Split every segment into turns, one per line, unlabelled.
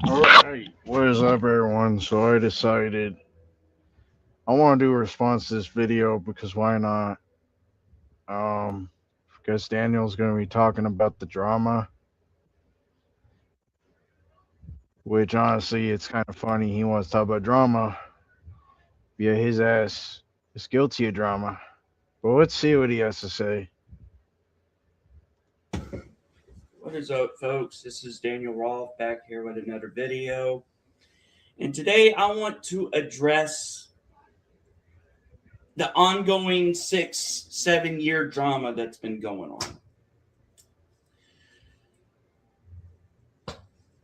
Alright, what is up, everyone? So I decided I want to do a response to this video because why not? Um, because Daniel's going to be talking about the drama, which honestly, it's kind of funny. He wants to talk about drama, yet his ass is guilty of drama. But let's see what he has to say.
What is up, folks? This is Daniel Rolfe back here with another video. And today I want to address the ongoing 6-7 year drama that's been going on.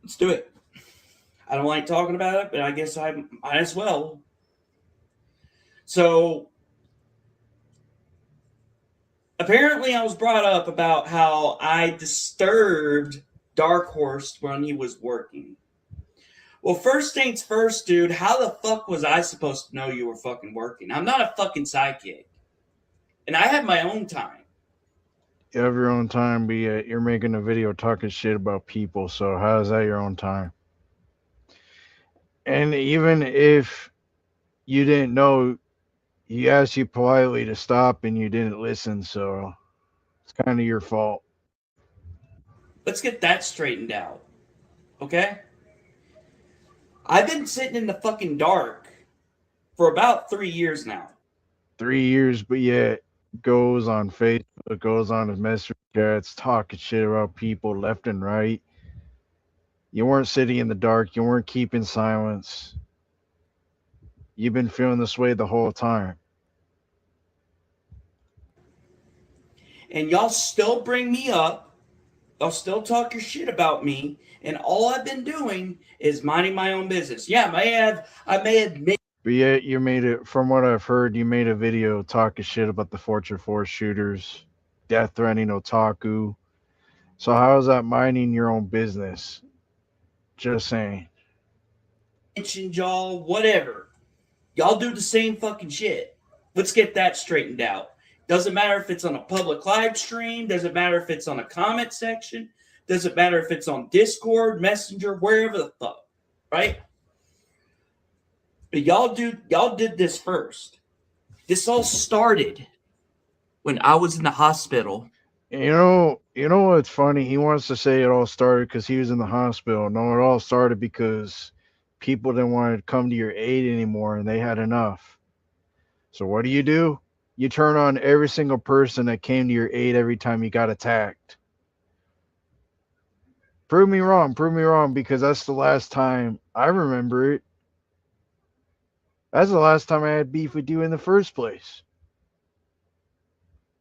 Let's do it. I don't like talking about it, but I guess I might as well. So, apparently I was brought up about how I disturbed Dark Horse when he was working. Well, first things first, dude, how the fuck was I supposed to know you were fucking working? I'm not a fucking sidekick. And I have my own time.
You have your own time, but yet you're making a video talking shit about people, so how is that your own time? And even if you didn't know, he asked you politely to stop and you didn't listen, so it's kind of your fault.
Let's get that straightened out. Okay? I've been sitting in the fucking dark for about 3 years now.
3 years, but yet goes on Facebook, goes on his message chats, talking shit about people left and right. You weren't sitting in the dark. You weren't keeping silence. You've been feeling this way the whole time.
And y'all still bring me up. Y'all still talk your shit about me. And all I've been doing is minding my own business. Yeah, I may admit.
But yet you made it, from what I've heard, you made a video talking shit about the Fortune 4 shooters, death threatening otaku. So how is that minding your own business? Just saying.
Mentioned y'all, whatever. Y'all do the same fucking shit. Let's get that straightened out. Doesn't matter if it's on a public live stream. Doesn't matter if it's on a comment section. Doesn't matter if it's on Discord, Messenger, wherever the fuck. Right? But y'all did this first. This all started when I was in the hospital.
You know what's funny? He wants to say it all started because he was in the hospital. No, it all started because people didn't want to come to your aid anymore and they had enough. So what do? You turn on every single person that came to your aid every time you got attacked. Prove me wrong, because that's the last time I remember it. That's the last time I had beef with you in the first place.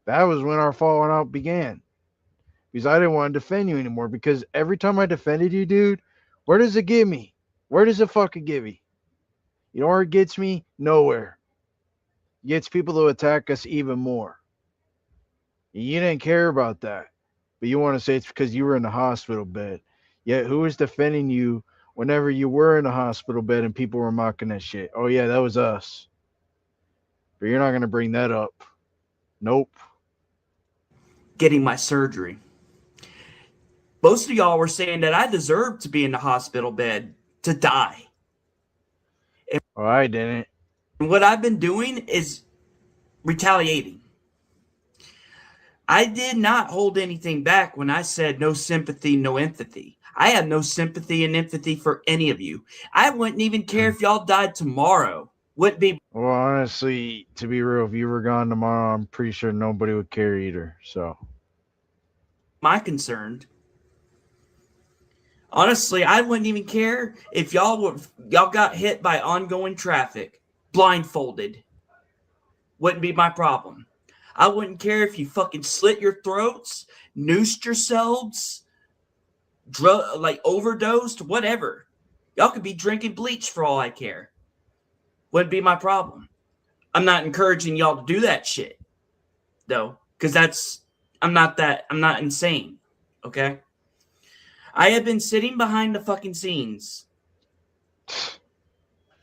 That was when our falling out began. Because I didn't want to defend you anymore. Because every time I defended you, dude, where does it get me? Where does it fucking get me? You know where it gets me? Nowhere. It gets people to attack us even more. You didn't care about that. But you want to say it's because you were in the hospital bed. Yet who was defending you whenever you were in the hospital bed and people were mocking that shit? Oh yeah, that was us. But you're not going to bring that up. Nope.
Getting my surgery. Most of y'all were saying that I deserved to be in the hospital bed to die.
Oh, I didn't.
And what I've been doing is retaliating. I did not hold anything back when I said no sympathy, no empathy. I have no sympathy and empathy for any of you. I wouldn't even care if y'all died tomorrow. Wouldn't be.
Well, honestly, to be real, if you were gone tomorrow, I'm pretty sure nobody would care either. So,
my concern. Honestly, I wouldn't even care if y'all got hit by ongoing traffic, blindfolded. Wouldn't be my problem. I wouldn't care if you fucking slit your throats, noosed yourselves, overdosed, whatever. Y'all could be drinking bleach for all I care. Wouldn't be my problem. I'm not encouraging y'all to do that shit, though, because I'm not insane, okay? I have been sitting behind the fucking scenes,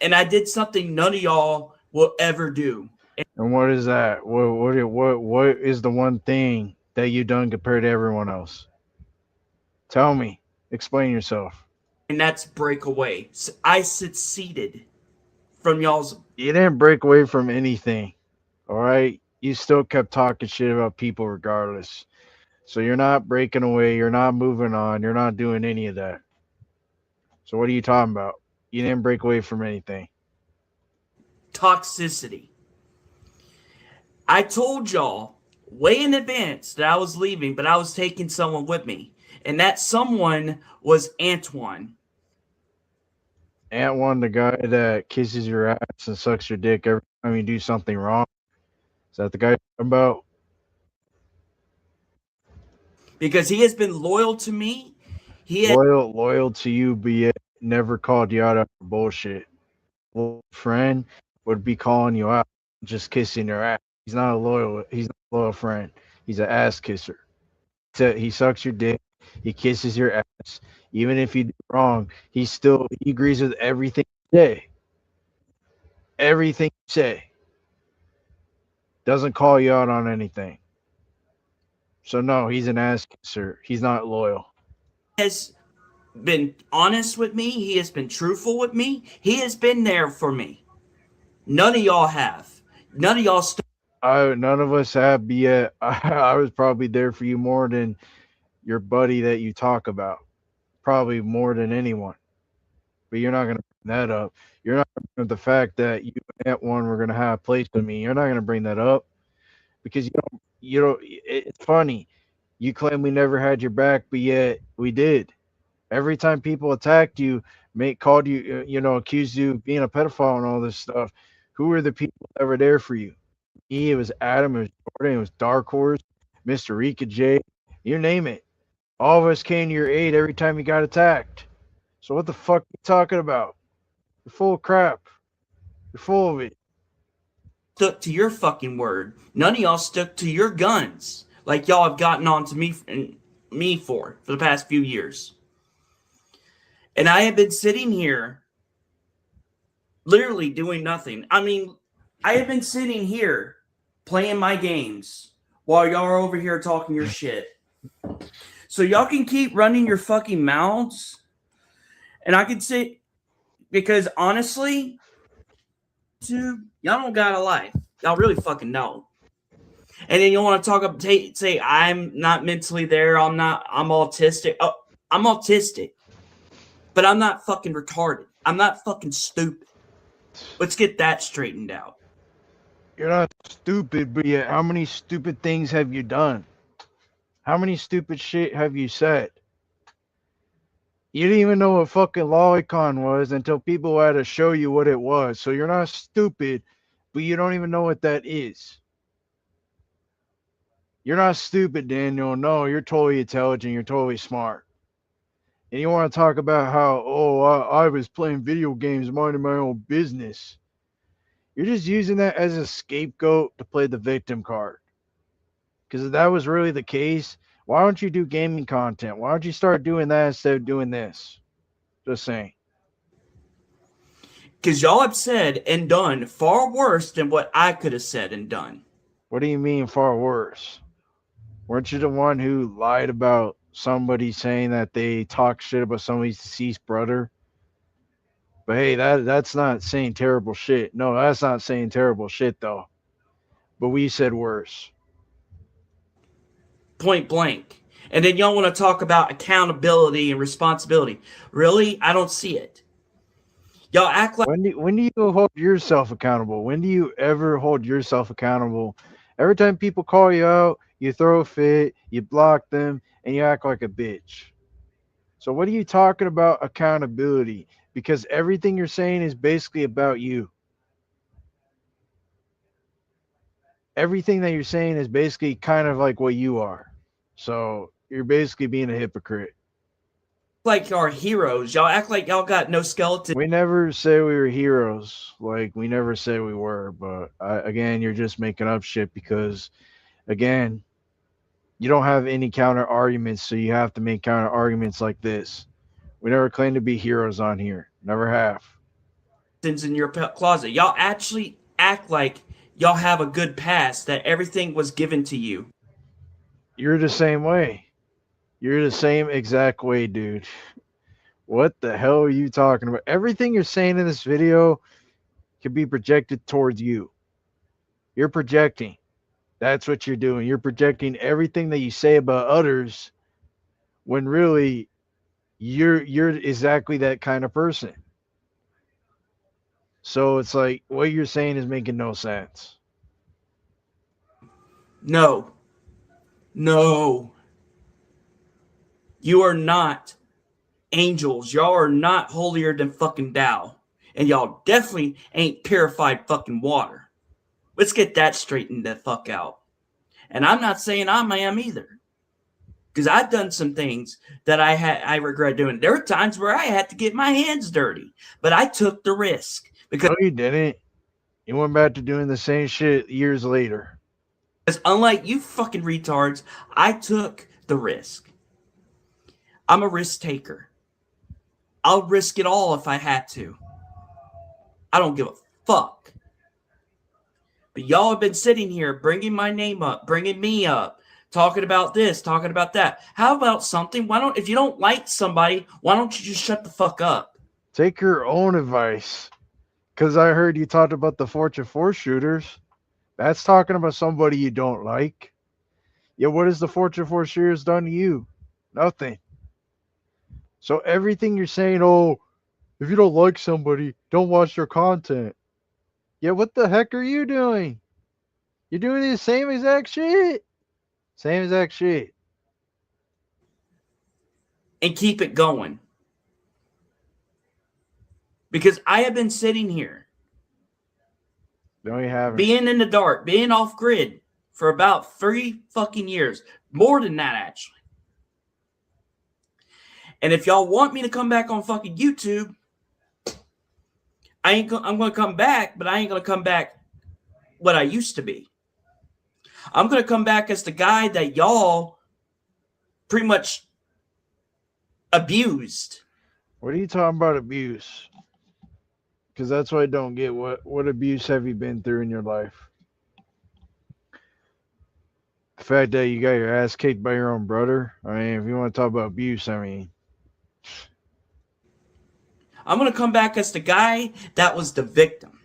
and I did something none of y'all will ever do.
And what is that? What is the one thing that you done compared to everyone else? Tell me. Explain yourself.
and that's breakaway. So I succeeded from y'all's
You didn't break away from anything. All right? You still kept talking shit about people regardless. So you're not breaking away. You're not moving on. You're not doing any of that. So what are you talking about? You didn't break away from anything.
toxicity. I told y'all way in advance that I was leaving, but I was taking someone with me. And that someone was Antoine.
Ant one, the guy that kisses your ass and sucks your dick every time you do something wrong. Is that the guy you're talking about?
Because he has been loyal to me. He has
Loyal to you, but yet never called you out on bullshit. Friend would be calling you out, just kissing your ass. He's not a loyal. He's not a loyal friend. He's an ass kisser. He sucks your dick. He kisses your ass. Even if you do wrong, he agrees with everything you say. Everything you say. Doesn't call you out on anything. So no, he's an ass kisser. He's not loyal.
has been honest with me. He has been truthful with me. He has been there for me. None of y'all have. None of y'all.
None of us have, but yet I was probably there for you more than your buddy that you talk about. Probably more than anyone. But you're not gonna bring that up. You're not gonna bring up the fact that you and that one were gonna have a place with me. You're not gonna bring that up because you don't. It's funny. You claim we never had your back, but yet we did. Every time people attacked you, called you, accused you of being a pedophile and all this stuff. Who were the people that were there for you? Me, it was Adam, it was Jordan, it was Dark Horse, Mr. Rika J, you name it. All of us came to your aid every time you got attacked. So what the fuck are you talking about? You're full of crap. You're full of it.
stuck to your fucking word. None of y'all stuck to your guns like y'all have gotten on to me and me for the past few years. And I have been sitting here literally doing nothing. I mean, I have been sitting here playing my games while y'all are over here talking your shit. So y'all can keep running your fucking mouths. And I can say, because honestly, dude, y'all don't got a life. Y'all really fucking don't. And then you want to talk about, say, I'm not mentally there. I'm autistic. Oh, I'm autistic. But I'm not fucking retarded. I'm not fucking stupid. Let's get that straightened out.
You're not stupid, but yet how many stupid things have you done? How many stupid shit have you said? You didn't even know what fucking lolicon was until people had to show you what it was. So you're not stupid, but you don't even know what that is. You're not stupid, Daniel. No, you're totally intelligent. You're totally smart. And you want to talk about how, oh, I was playing video games, minding my own business. You're just using that as a scapegoat to play the victim card. Because if that was really the case, why don't you do gaming content? Why don't you start doing that instead of doing this? Just saying.
Because y'all have said and done far worse than what I could have said and done.
What do you mean far worse? Weren't you the one who lied about somebody saying that they talk shit about somebody's deceased brother? But hey, that's not saying terrible shit. No, that's not saying terrible shit though. But we said worse.
Point blank. And then y'all want to talk about accountability and responsibility. Really? I don't see it. Y'all act like
When do you hold yourself accountable? When do you ever hold yourself accountable? Every time people call you out, you throw a fit, you block them, and you act like a bitch. So what are you talking about accountability? Because everything you're saying is basically about you. Everything that you're saying is basically kind of like what you are. So you're basically being a hypocrite.
y'all are heroes. Y'all act like y'all got no skeleton.
We never say we were heroes. Like we never said we were. But again, you're just making up shit because, again, you don't have any counter arguments, so you have to make counter arguments like this. We never claim to be heroes on here. Never have.
In your closet. Y'all actually act like y'all have a good past, that everything was given to you.
You're the same way. You're the same exact way, dude. What the hell are you talking about? Everything you're saying in this video can be projected towards you. You're projecting. That's what you're doing. You're projecting everything that you say about others when really you're exactly that kind of person. So it's like what you're saying is making no sense.
No, no, you are not angels. Y'all are not holier than fucking thou. And y'all definitely ain't purified fucking water. Let's get that straightened the fuck out. And I'm not saying I am either. Because I've done some things that I regret doing. There were times where I had to get my hands dirty, but I took the risk because
No, you didn't. You went back to doing the same shit years later.
unlike you fucking retards, I took the risk. I'm a risk taker. I'll risk it all if I had to. I don't give a fuck. But y'all have been sitting here bringing my name up, bringing me up, talking about this, talking about that. How about something? Why don't, if you don't like somebody, why don't you just shut the fuck up?
Take your own advice. Because I heard you talked about the Fortune 4 shooters. That's talking about somebody you don't like. Yeah, what has the Fortune 4 shooters done to you? Nothing. So everything you're saying, oh, if you don't like somebody, don't watch their content. Yeah, what the heck are you doing? You're doing the same exact shit. Same exact shit.
And keep it going. Because I have been sitting here,
No, you haven't.
being in the dark, being off grid for about 3 fucking years. More than that, actually. And if y'all want me to come back on fucking YouTube, I'm going to come back, but I ain't going to come back what I used to be. I'm going to come back as the guy that y'all pretty much abused.
What are you talking about abuse? Because that's what I don't get. What abuse have you been through in your life? The fact that you got your ass kicked by your own brother. I mean, if you want to talk about abuse, I mean,
I'm going to come back as the guy that was the victim.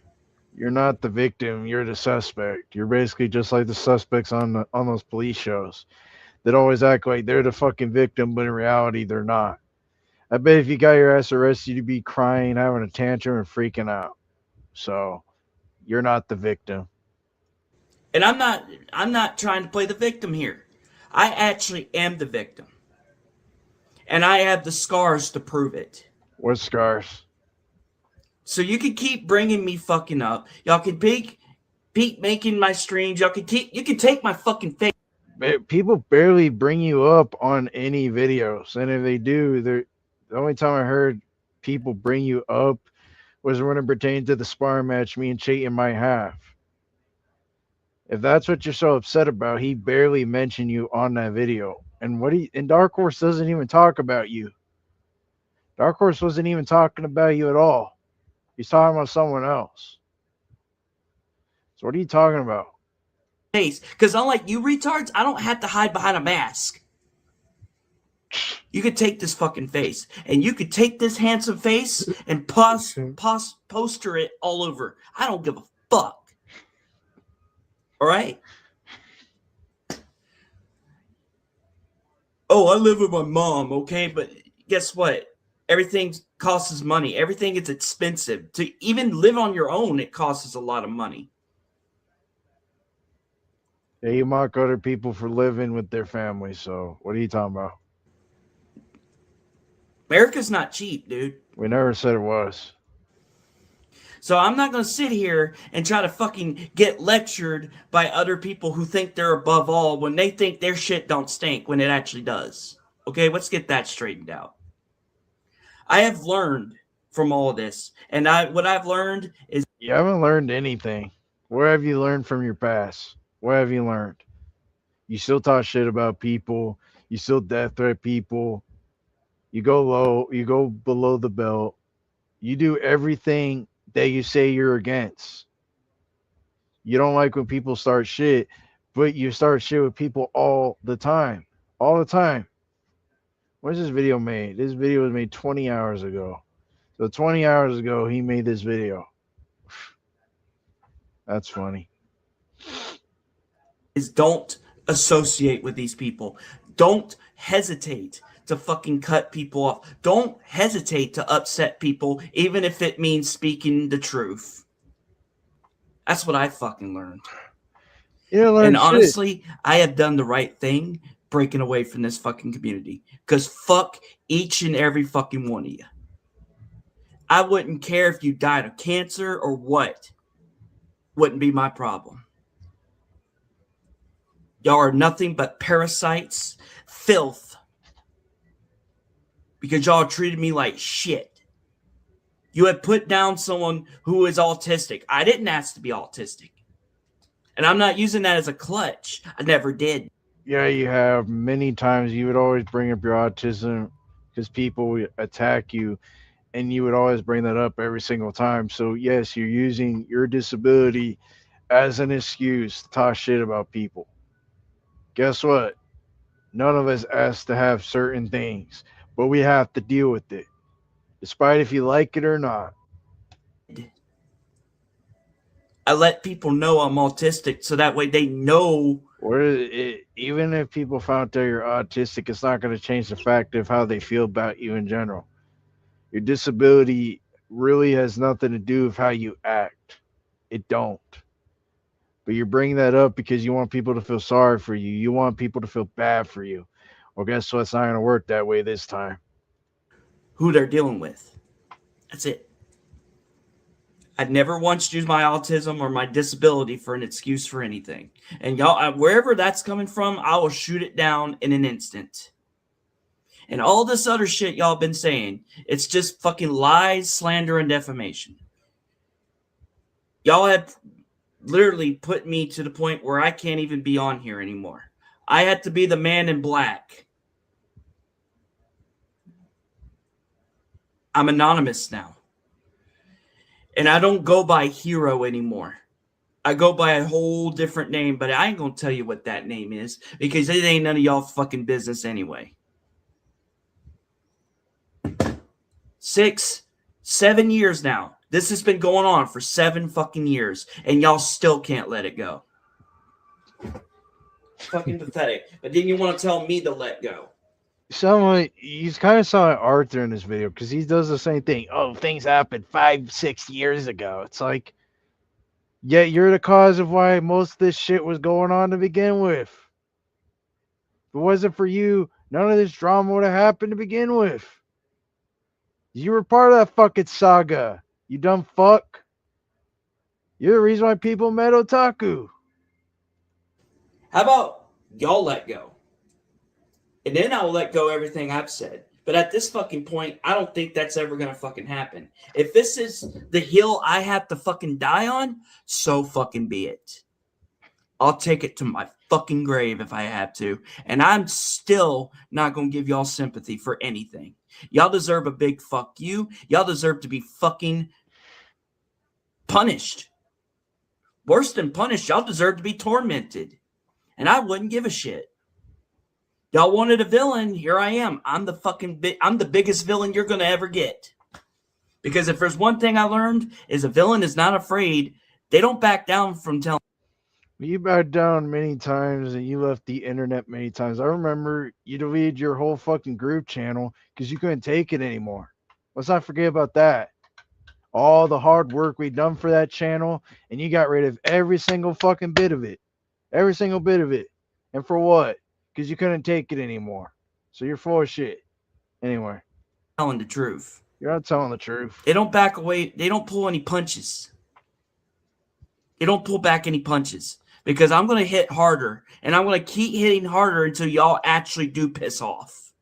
you're not the victim. You're the suspect. You're basically just like the suspects on those police shows that always act like they're the fucking victim, but in reality, they're not. I bet if you got your ass arrested, you'd be crying, having a tantrum, and freaking out. So you're not the victim.
And I'm not trying to play the victim here. I actually am the victim. And I have the scars to prove it.
What scars?
So you can keep bringing me fucking up. Y'all can keep making my streams. You can take my fucking face.
People barely bring you up on any videos, and if they do, they're the only time I heard people bring you up was when it pertained to the sparring match me and Chayton might have. If that's what you're so upset about, he barely mentioned you on that video. And and Dark Horse doesn't even talk about you. Dark Horse wasn't even talking about you at all. He's talking about someone else. So what are you talking about?
Because unlike you retards, I don't have to hide behind a mask. You could take this fucking face, and you could take this handsome face and poster it all over. I don't give a fuck. All right? Oh, I live with my mom, okay? But guess what? Everything costs money. Everything is expensive. To even live on your own, it costs a lot of money.
Yeah, you mock other people for living with their families. So what are you talking about?
America's not cheap, dude.
We never said it was.
So I'm not going to sit here and try to fucking get lectured by other people who think they're above all when they think their shit don't stink when it actually does. Okay, let's get that straightened out. I have learned from all this, and what I've learned is
You haven't learned anything. Where have you learned from your past? What have you learned? You still talk shit about people. You still death threat people. You go low. You go below the belt. You do everything that you say you're against. You don't like when people start shit, but you start shit with people all the time. All the time. When's this video made? This video was made 20 hours ago. So 20 hours ago, he made this video. That's funny.
Is don't associate with these people. Don't hesitate to fucking cut people off. Don't hesitate to upset people, even if it means speaking the truth. That's what I fucking learned. And honestly, I have done the right thing breaking away from this fucking community. Because fuck each and every fucking one of you. I wouldn't care if you died of cancer or what. Wouldn't be my problem. Y'all are nothing but parasites, filth. Because y'all treated me like shit. You had put down someone who is autistic. I didn't ask to be autistic. And I'm not using that as a clutch. I never did.
Yeah, you have. Many times you would always bring up your autism because people would attack you, and you would always bring that up every single time. So, yes, you're using your disability as an excuse to talk shit about people. Guess what? None of us asked to have certain things, but we have to deal with it, despite if you like it or not.
I let people know I'm autistic so that way they know.
Or even if people found out you're autistic, it's not going to change the fact of how they feel about you in general. Your disability really has nothing to do with how you act. It don't. But you're bringing that up because you want people to feel sorry for you. You want people to feel bad for you. Well, guess what? It's not going to work that way this time.
Who they're dealing with. That's it. I'd never once used my autism or my disability for an excuse for anything. And y'all, wherever that's coming from, I will shoot it down in an instant. And all this other shit y'all been saying, it's just fucking lies, slander, and defamation. Y'all have literally put me to the point where I can't even be on here anymore. I had to be the man in black. I'm anonymous now. And I don't go by Hero anymore. I go by a whole different name, but I ain't going to tell you what that name is because it ain't none of y'all fucking business anyway. 6, 7 years now. This has been going on for 7 fucking years, and y'all still can't let it go. Fucking pathetic. But then you want to tell me to let go.
He's kind of sound like Arthur in this video because he does the same thing. Oh, things happened 5-6 years ago. It's like, yeah, you're the cause of why most of this shit was going on to begin with. If it wasn't for you, none of this drama would have happened to begin with. You were part of that fucking saga, you dumb fuck. You're the reason why people met Otaku.
How about y'all let go? And then I will let go everything I've said. But at this fucking point, I don't think that's ever going to fucking happen. If this is the hill I have to fucking die on, so fucking be it. I'll take it to my fucking grave if I have to. And I'm still not going to give y'all sympathy for anything. Y'all deserve a big fuck you. Y'all deserve to be fucking punished. Worse than punished, y'all deserve to be tormented. And I wouldn't give a shit. Y'all wanted a villain. Here I am. I'm the biggest villain you're going to ever get. Because if there's one thing I learned is a villain is not afraid. They don't back down from telling.
You backed down many times and you left the internet many times. I remember you deleted your whole fucking group channel because you couldn't take it anymore. Let's not forget about that. All the hard work we done for that channel, and you got rid of every single fucking bit of it. Every single bit of it. And for what? Because you couldn't take it anymore. So you're full of shit. Anyway.
Telling the truth.
You're not telling the truth.
They don't back away. They don't pull any punches. They don't pull back any punches. Because I'm going to hit harder. And I'm going to keep hitting harder until y'all actually do piss off.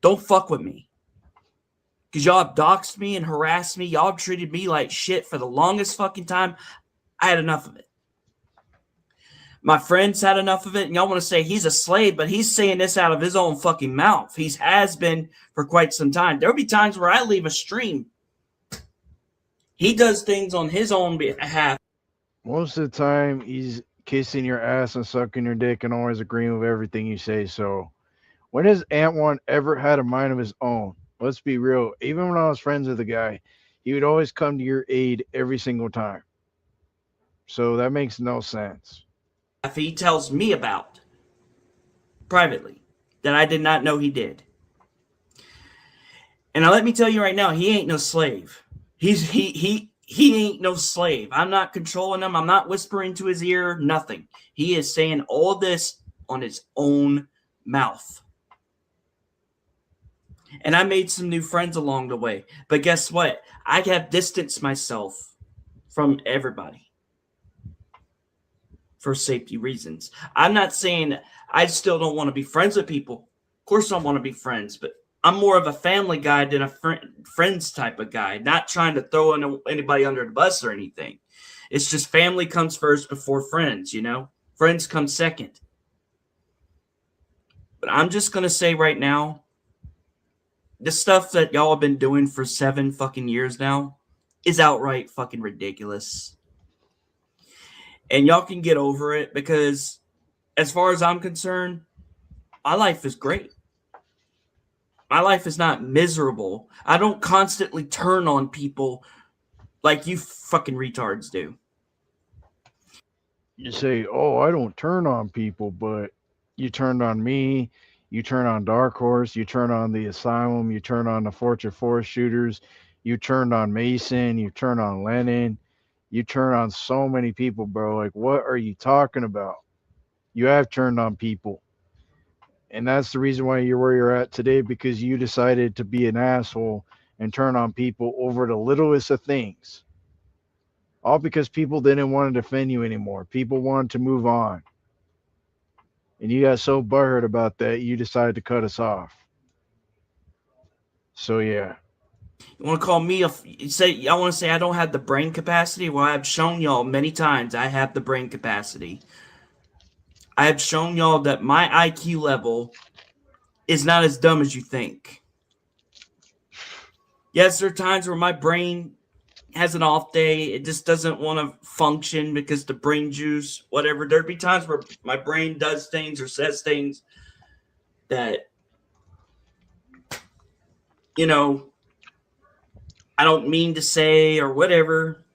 Don't fuck with me. Because y'all have doxed me and harassed me. Y'all have treated me like shit for the longest fucking time. I had enough of it. My friends had enough of it, and y'all want to say he's a slave, but he's saying this out of his own fucking mouth. He has been for quite some time. There'll be times where I leave a stream. He does things on his own behalf.
Most of the time, he's kissing your ass and sucking your dick and always agreeing with everything you say. So When has Ant1 ever had a mind of his own? Let's be real. Even when I was friends with the guy, he would always come to your aid every single time. So that makes no sense.
If he tells me about privately that I did not know he did. And now let me tell you right now, he ain't no slave. He ain't no slave. I'm not controlling him. I'm not whispering to his ear. Nothing. He is saying all this on his own mouth. And I made some new friends along the way. But guess what? I have distanced myself from everybody for safety reasons. I'm not saying I still don't want to be friends with people. Of course, I want to be friends, but I'm more of a family guy than a friends type of guy. Not trying to throw anybody under the bus or anything. It's just family comes first before friends, you know? Friends come second. But I'm just going to say right now, the stuff that y'all have been doing for 7 fucking years now is outright fucking ridiculous. And y'all can get over it because, as far as I'm concerned, my life is great. My life is not miserable. I don't constantly turn on people like you fucking retards do.
You say, "Oh, I don't turn on people," but you turned on me. You turn on Dark Horse. You turn on the Asylum. You turn on the Fortune Forest shooters. You turned on Mason. You turn on Lennon. You turn on so many people, bro. Like, what are you talking about? You have turned on people. And that's the reason why you're where you're at today because you decided to be an asshole and turn on people over the littlest of things. All because people didn't want to defend you anymore. People wanted to move on. And you got so butthurt about that, you decided to cut us off. So, yeah.
You want to call me say I want to say I don't have the brain capacity? Well, I've shown y'all many times I have the brain capacity. I have shown y'all that my IQ level is not as dumb as you think. Yes, there are times where my brain has an off day. It just doesn't want to function because the brain juice, whatever. There'd be times where my brain does things or says things that, you know, I don't mean to say or whatever.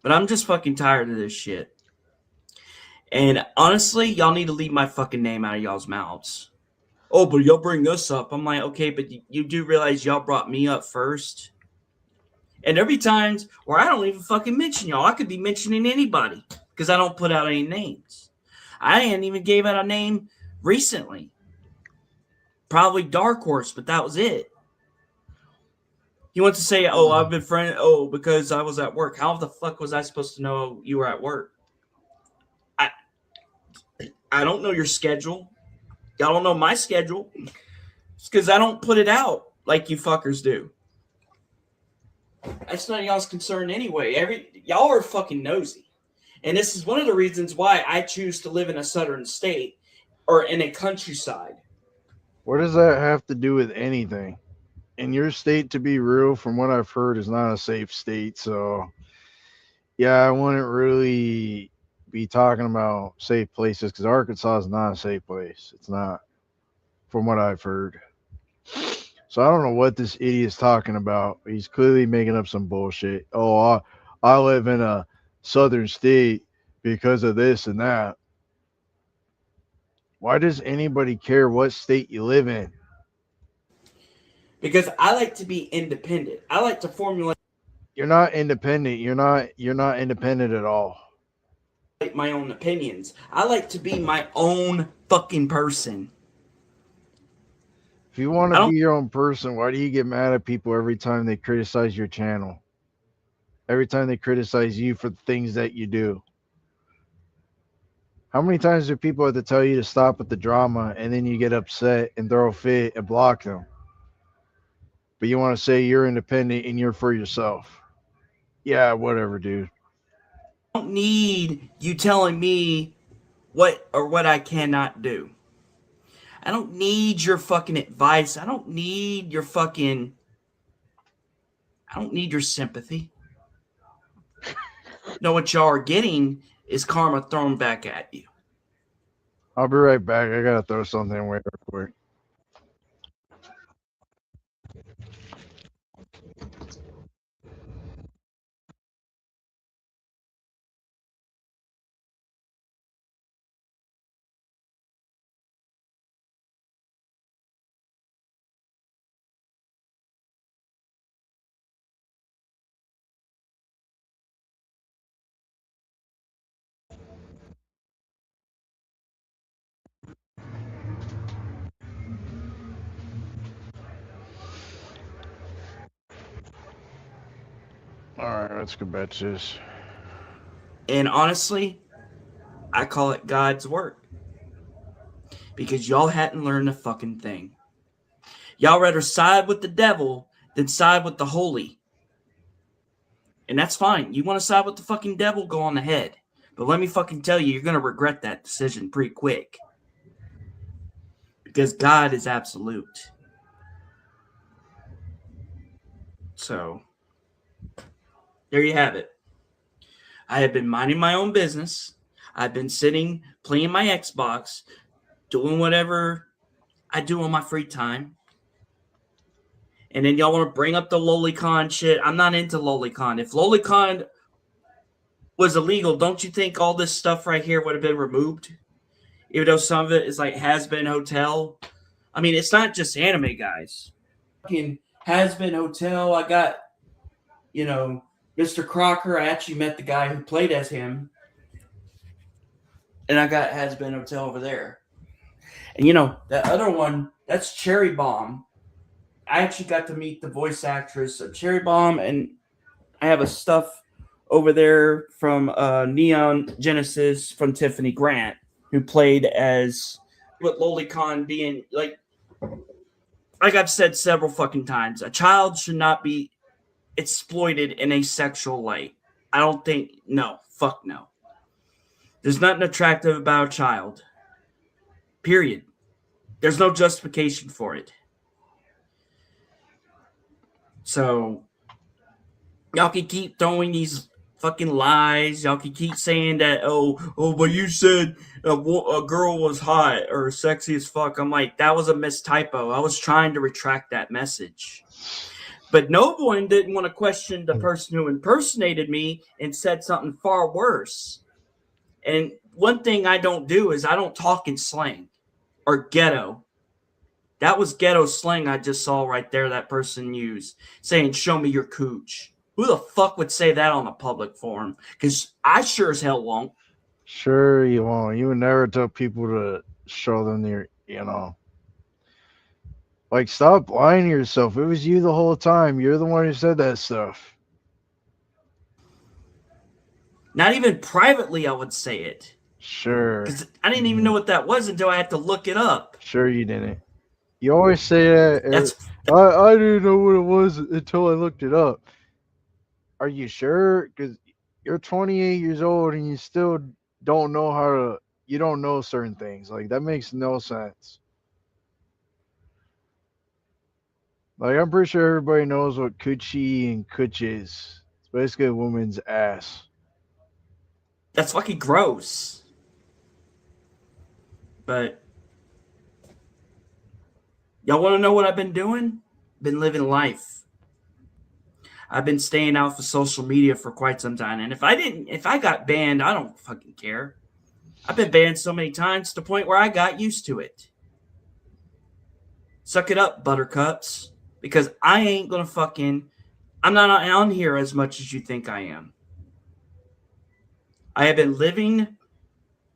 But I'm just fucking tired of this shit. And honestly, y'all need to leave my fucking name out of y'all's mouths. Oh, but y'all bring us up. I'm like, okay, but you do realize y'all brought me up first. And there'll be times where I don't even fucking mention y'all. I could be mentioning anybody because I don't put out any names. I ain't even gave out a name recently. Probably Dark Horse, but that was it. He wants to say, oh, I've been friend. Oh, because I was at work. How the fuck was I supposed to know you were at work? I I don't know your schedule. Y'all don't know my schedule. It's because I don't put it out like you fuckers do. That's none of y'all's concern anyway. Y'all are fucking nosy. And this is one of the reasons why I choose to live in a southern state or in a countryside.
What does that have to do with anything? In your state, to be real, from what I've heard, is not a safe state. So, yeah, I wouldn't really be talking about safe places because Arkansas is not a safe place. It's not, from what I've heard. So I don't know what this idiot's talking about. He's clearly making up some bullshit. Oh, I live in a southern state because of this and that. Why does anybody care what state you live in?
Because I like to be independent. I like to formulate
You're not independent. You're not independent at all.
my own opinions. I like to be my own fucking person.
If you want
I
to
don't
be your own person, why do you get mad at people every time they criticize your channel? Every time they criticize you for the things that you do? How many times do people have to tell you to stop with the drama and then you get upset and throw a fit and block them? But you want to say you're independent and you're for yourself. Yeah, whatever, dude.
don't need you telling me what I cannot do. I don't need your fucking advice. I don't need your sympathy. No, what y'all are getting is karma thrown back at you.
I'll be right back. I gotta throw something away real quick. All right, let's go back to this.
And honestly, I call it God's work because y'all hadn't learned a fucking thing. Y'all rather side with the devil than side with the holy. And that's fine. You want to side with the fucking devil, go on ahead. But let me fucking tell you, you're going to regret that decision pretty quick. Because God is absolute. So, there you have it. I have been minding my own business. I've been sitting, playing my Xbox, doing whatever I do on my free time. And then y'all want to bring up the Lolicon shit. I'm not into Lolicon. If Lolicon was illegal, don't you think all this stuff right here would have been removed? Even though some of it is like Has Been Hotel. I mean, it's not just anime, guys. Fucking Has Been Hotel. I got, Mr. Crocker. I actually met the guy who played as him. And I got Has Been Hotel over there. And that other one, that's Cherry Bomb. I actually got to meet the voice actress of Cherry Bomb, and I have a stuff over there from Neon Genesis from Tiffany Grant, who played as with Lolicon being like I've said several fucking times, a child should not be exploited in a sexual light. I don't think, no, fuck no. There's nothing attractive about a child. Period. There's no justification for it. So, y'all can keep throwing these fucking lies. Y'all can keep saying that, but you said a girl was hot or sexy as fuck. I'm like, that was a mistypo. I was trying to retract that message. But no one didn't want to question the person who impersonated me and said something far worse. And one thing I don't do is I don't talk in slang or ghetto. That was ghetto slang I just saw right there that person used, saying, show me your cooch. Who the fuck would say that on a public forum? Because I sure as hell won't.
Sure, you won't. You would never tell people to show them their. Like, stop lying to yourself. It was you the whole time. You're the one who said that stuff.
Not even privately, I would say it.
Sure.
Because I didn't even know what that was until I had to look it up.
Sure, you didn't. You always say that. I didn't know what it was until I looked it up. Are you sure? Because you're 28 years old and you still don't know how to. You don't know certain things. Like, that makes no sense. Like, I'm pretty sure everybody knows what coochie and cooch is. It's basically a woman's ass.
That's fucking gross. But y'all want to know what I've been doing? Been living life. I've been staying off of social media for quite some time. And if I got banned, I don't fucking care. I've been banned so many times to the point where I got used to it. Suck it up, buttercups. Because I ain't gonna I'm not on here as much as you think I am. I have been living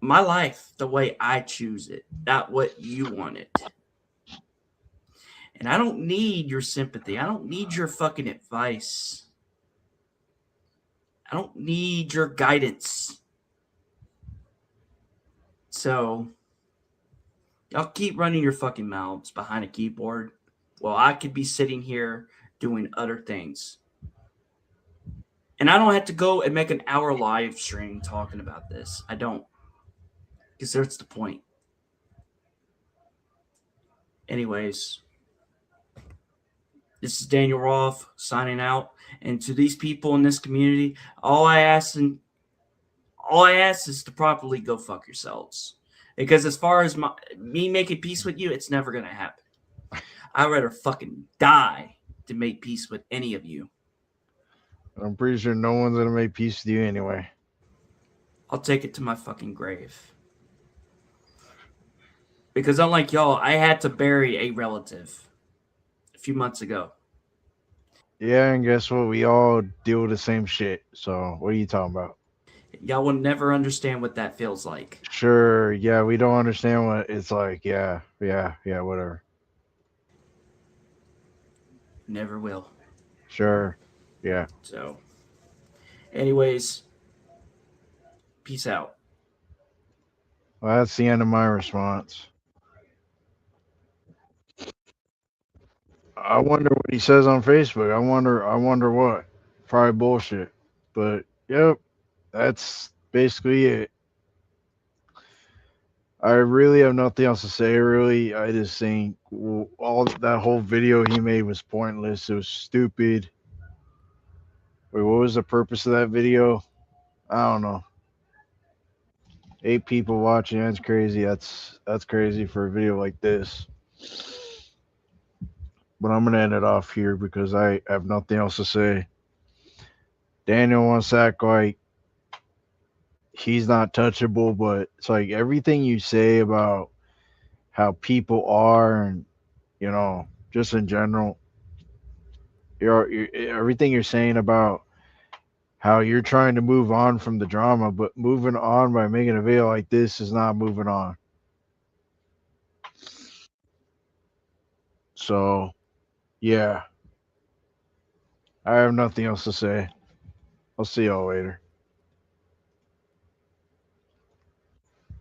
my life the way I choose it, not what you want it. And I don't need your sympathy. I don't need your fucking advice. I don't need your guidance. So, y'all keep running your fucking mouths behind a keyboard while I could be sitting here doing other things. And I don't have to go and make an hour live stream talking about this. I don't. Because that's the point. Anyways, this is Daniel Roth signing out. And to these people in this community, all I ask is to properly go fuck yourselves. Because as far as me making peace with you, it's never gonna happen. I'd rather fucking die to make peace with any of you.
I'm pretty sure no one's gonna make peace with you anyway.
I'll take it to my fucking grave. Because unlike y'all, I had to bury a relative a few months ago.
Yeah, and guess what? We all deal with the same shit. So what are you talking about?
Y'all will never understand what that feels like.
Sure, yeah, we don't understand what it's like. Yeah, yeah, yeah, whatever.
Never will.
Sure, yeah.
So, anyways, peace out.
Well, that's the end of my response. I wonder what he says on Facebook. I wonder what. Probably bullshit. But yep, that's basically it. I really have nothing else to say. Really, I just think all that whole video he made was pointless. It was stupid. Wait, what was the purpose of that video? I don't know. 8 people watching. That's crazy. That's crazy for a video like this. But I'm gonna end it off here because I have nothing else to say. Daniel wants to act like he's not touchable, but it's like everything you say about how people are and just in general, you're everything you're saying about how you're trying to move on from the drama, but moving on by making a video like this is not moving on. So yeah, I have nothing else to say. I'll see y'all later.